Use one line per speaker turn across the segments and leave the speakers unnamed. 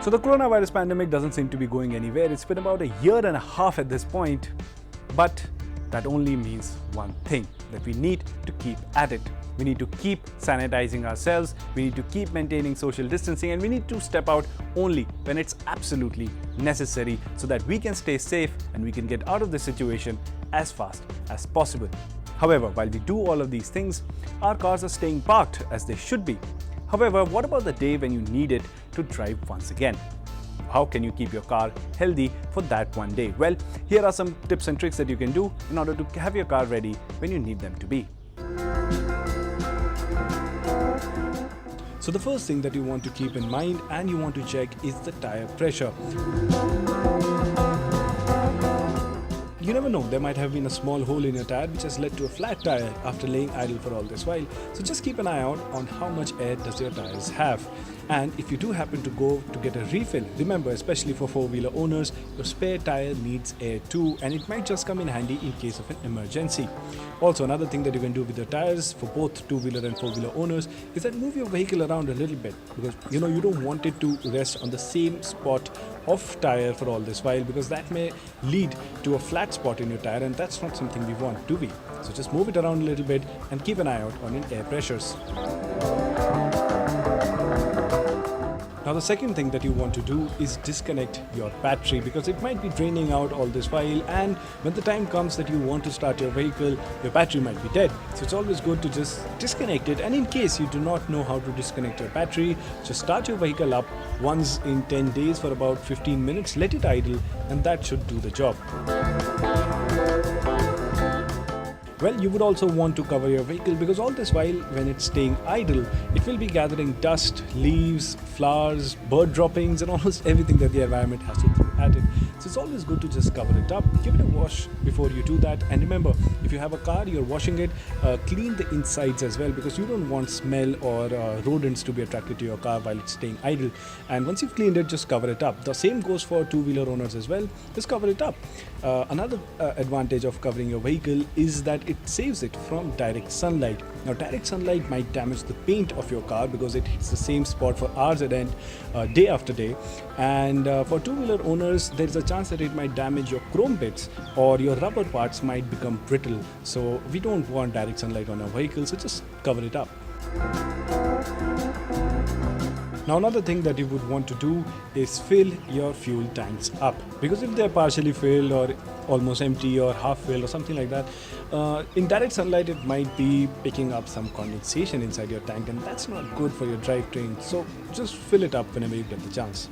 So the coronavirus pandemic doesn't seem to be going anywhere. It's been about a year and a half at this point, but that only means one thing, that we need to keep at it. We need to keep sanitizing ourselves, we need to keep maintaining social distancing, and we need to step out only when it's absolutely necessary so that we can stay safe and we can get out of this situation as fast as possible. However, while we do all of these things, our cars are staying parked as they should be. However, what about the day when you need it to drive once again? How can you keep your car healthy for that one day? Well, here are some tips and tricks that you can do in order to have your car ready when you need them to be. So the first thing that you want to keep in mind and you want to check is the tire pressure. You never know, there might have been a small hole in your tire which has led to a flat tire after laying idle for all this while. So just keep an eye out on how much air does your tires have. And if you do happen to go to get a refill, remember, especially for four-wheeler owners, your spare tire needs air too, and it might just come in handy in case of an emergency. Also, another thing that you can do with your tires for both two-wheeler and four-wheeler owners is that move your vehicle around a little bit, because you don't want it to rest on the same spot of tire for all this while, because that may lead to a flat spot in your tire, and that's not something we want to be. So just move it around a little bit and keep an eye out on your air pressures. Now the second thing that you want to do is disconnect your battery, because it might be draining out all this while, and when the time comes that you want to start your vehicle, your battery might be dead. So it's always good to just disconnect it, and in case you do not know how to disconnect your battery, just start your vehicle up once in 10 days for about 15 minutes, let it idle, and that should do the job. Well, you would also want to cover your vehicle, because all this while when it's staying idle, it will be gathering dust, leaves, flowers, bird droppings, and almost everything that the environment has to throw at it. So it's always good to just cover it up, give it a wash before you do that. And remember, if you have a car, you're washing it, clean the insides as well, because you don't want smell or rodents to be attracted to your car while it's staying idle. And once you've cleaned it, just cover it up. The same goes for two-wheeler owners as well. Just cover it up. Another advantage of covering your vehicle is that it saves it from direct sunlight. Now, direct sunlight might damage the paint of your car because it hits the same spot for hours at end, day after day. And for two-wheeler owners, there is a chance that it might damage your chrome bits, or your rubber parts might become brittle. So we don't want direct sunlight on our vehicle, so just cover it up. Now, another thing that you would want to do is fill your fuel tanks up, because if they're partially filled or almost empty or half filled or something like that, in direct sunlight it might be picking up some condensation inside your tank, and that's not good for your drivetrain. So just fill it up whenever you get the chance.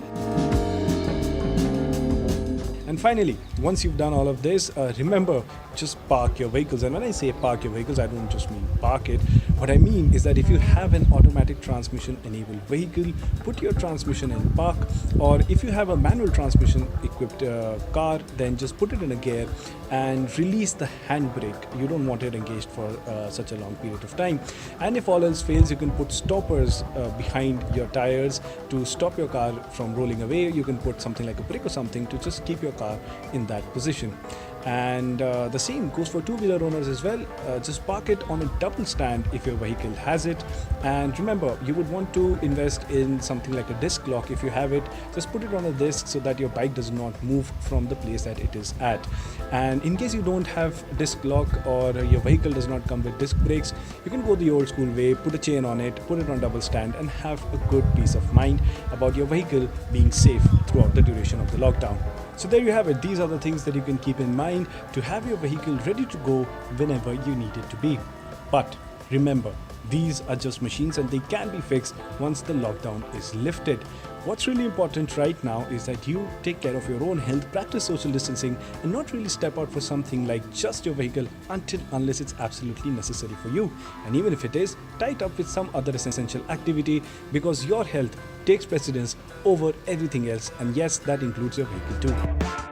And finally, once you've done all of this, remember, just park your vehicles. And when I say park your vehicles, I don't just mean park it. What I mean is that if you have an automatic transmission enabled vehicle, put your transmission in park, or if you have a manual transmission equipped car, then just put it in a gear and release the handbrake. You don't want it engaged for such a long period of time. And if all else fails, you can put stoppers behind your tires to stop your car from rolling away. You can put something like a brick or something to just keep your car in that position. And the same goes for two-wheeler owners as well. Just park it on a double stand if your vehicle has it. And remember, you would want to invest in something like a disc lock. If you have it, just put it on a disc so that your bike does not move from the place that it is at. And in case you don't have disc lock, or your vehicle does not come with disc brakes, you can go the old school way, put a chain on it, put it on double stand, and have a good peace of mind about your vehicle being safe throughout the duration of the lockdown. So there you have it. These are the things that you can keep in mind to have your vehicle ready to go whenever you need it to be. But remember, these are just machines and they can be fixed once the lockdown is lifted. What's really important right now is that you take care of your own health, practice social distancing, and not really step out for something like just your vehicle unless it's absolutely necessary for you. And even if it is, tie it up with some other essential activity, because your health takes precedence over everything else, and yes, that includes your vehicle too.